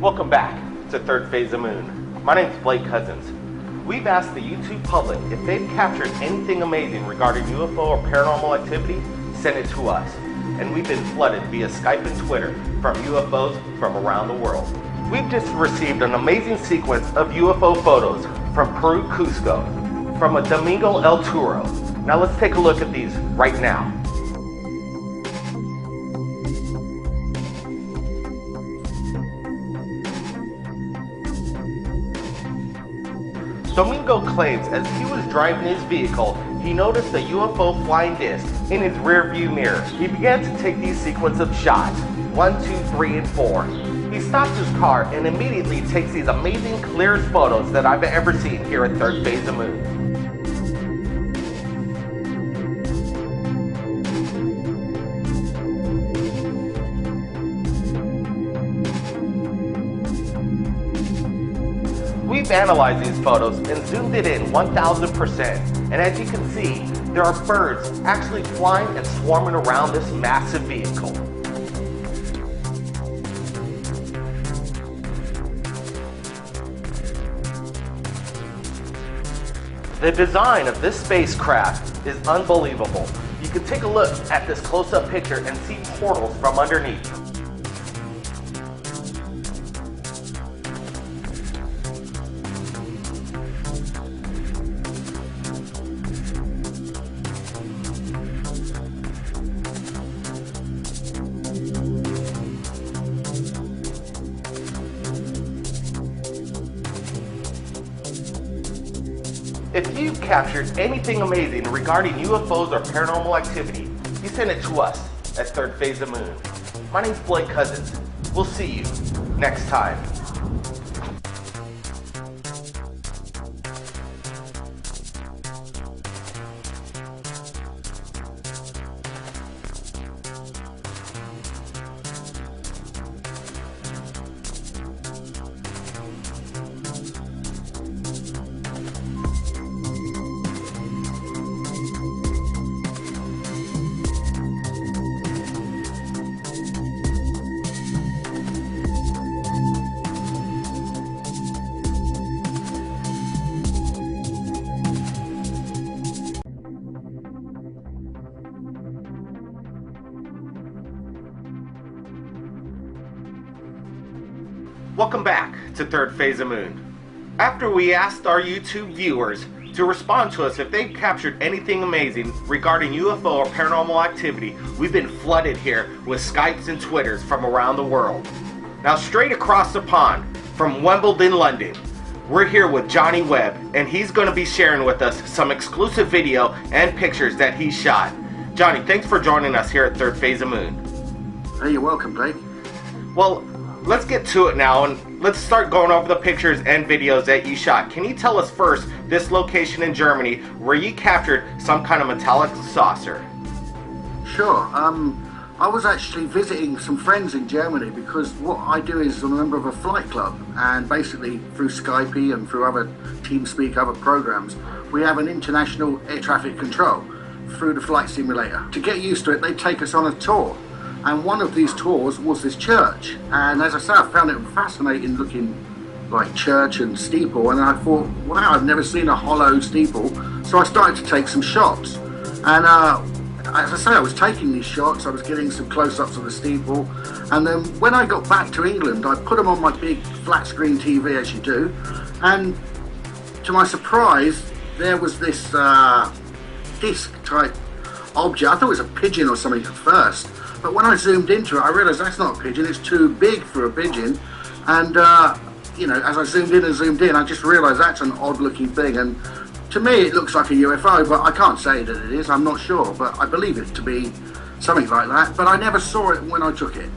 Welcome back to Third Phase of Moon. My name's Blake Cousins. We've asked the YouTube public if they've captured anything amazing regarding UFO or paranormal activity, send it to us. And we've been flooded via Skype and Twitter from UFOs from around the world. We've just received an amazing sequence of UFO photos from Peru, Cusco, from a Domingo El Toro. Now let's take a look at these right now. Domingo claims as he was driving his vehicle, he noticed a UFO flying disc in his rear view mirror. He began to take these sequence of shots, 1, 2, 3, and 4. He stops his car and immediately takes these amazing clearest photos that I've ever seen here at Third Phase of Moon. We've analyzed these photos and zoomed it in 1000%, and as you can see, there are birds actually flying and swarming around this massive vehicle. The design of this spacecraft is unbelievable. You can take a look at this close-up picture and see portals from underneath. If you've captured anything amazing regarding UFOs or paranormal activity, you send it to us at Third Phase of Moon. My name's Blake Cousins. We'll see you next time. Welcome back to Third Phase of Moon. After we asked our YouTube viewers to respond to us if they captured anything amazing regarding UFO or paranormal activity, we've been flooded here with Skypes and Twitters from around the world. Now straight across the pond from Wimbledon, London, we're here with Johnny Webb, and he's going to be sharing with us some exclusive video and pictures that he shot. Johnny, thanks for joining us here at Third Phase of Moon. Hey, you're welcome, Blake. Well, let's get to it now, and let's start going over the pictures and videos that you shot. Can you tell us first this location in Germany where you captured some kind of metallic saucer? Sure. I was actually visiting some friends in Germany because what I do is I'm a member of a flight club, and basically through Skype and through other TeamSpeak, other programs, we have an international air traffic control through the flight simulator. To get used to it, they take us on a tour. And one of these tours was this church, and as I say, I found it fascinating looking like church and steeple, and I thought, wow, I've never seen a hollow steeple, so I started to take some shots. And as I say, I was taking these shots, I was getting some close-ups of the steeple, and then when I got back to England, I put them on my big flat screen TV, as you do, and to my surprise, there was this disc-type object. I thought it was a pigeon or something at first. But when I zoomed into it, I realised that's not a pigeon, it's too big for a pigeon. And, you know, as I zoomed in, I just realised that's an odd looking thing. And to me, it looks like a UFO, but I can't say that it is, I'm not sure. But I believe it to be something like that. But I never saw it when I took it.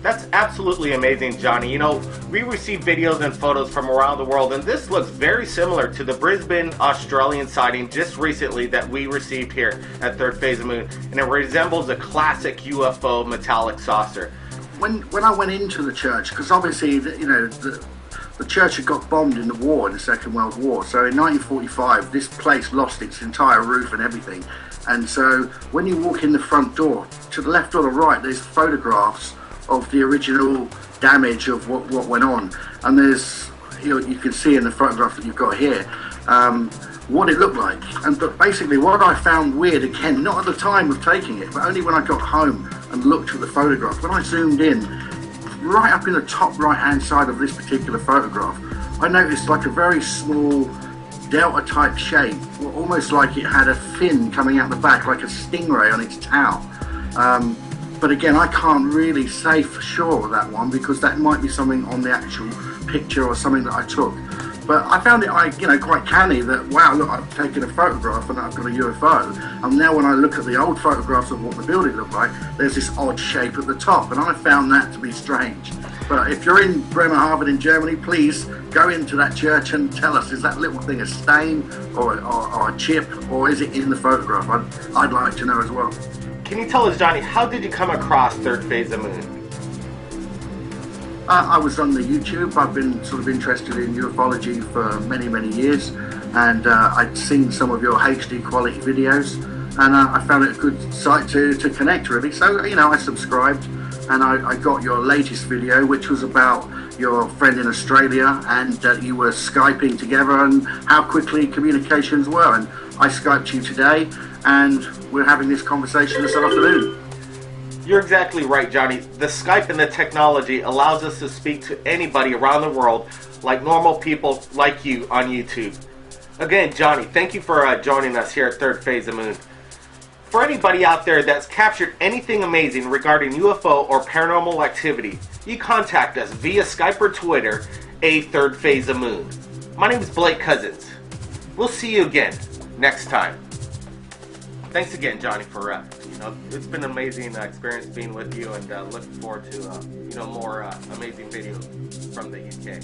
That's absolutely amazing, Johnny. You know, we received videos and photos from around the world, and this looks very similar to the Brisbane, Australian sighting just recently that we received here at Third Phase of Moon, and it resembles a classic UFO metallic saucer. When I went into the church, because obviously, you know, the church had got bombed in the war, in the Second World War, so in 1945, this place lost its entire roof and everything. And so when you walk in the front door, to the left or the right, there's photographs of the original damage of what went on. And there's, you can see in the photograph that you've got here, what it looked like. But basically what I found weird, again, not at the time of taking it, but only when I got home and looked at the photograph, when I zoomed in, right up in the top right hand side of this particular photograph, I noticed like a very small delta type shape, almost like it had a fin coming out the back, like a stingray on its tail. But again, I can't really say for sure that one, because that might be something on the actual picture or something that I took. But I found it, quite canny that, wow, look, I've taken a photograph and I've got a UFO. And now when I look at the old photographs of what the building looked like, there's this odd shape at the top. And I found that to be strange. But if you're in Bremerhaven in Germany, please go into that church and tell us, is that little thing a stain or a chip, or is it in the photograph? I'd like to know as well. Can you tell us, Johnny, how did you come across Third Phase of Moon? I was on the YouTube. I've been sort of interested in ufology for many, many years, and I'd seen some of your HD quality videos, and I found it a good site to connect, really. So, I subscribed, and I got your latest video, which was about your friend in Australia, and that you were Skyping together and how quickly communications were. And I Skyped you today, and we're having this conversation this afternoon. You're exactly right, Johnny. The Skype and the technology allows us to speak to anybody around the world like normal people like you on YouTube. Again, Johnny, thank you for joining us here at Third Phase of Moon. For anybody out there that's captured anything amazing regarding UFO or paranormal activity, you contact us via Skype or Twitter, Third Phase of Moon. My name is Blake Cousins. We'll see you again next time. Thanks again, Johnny, for it's been an amazing experience being with you, and looking forward to more amazing videos from the UK.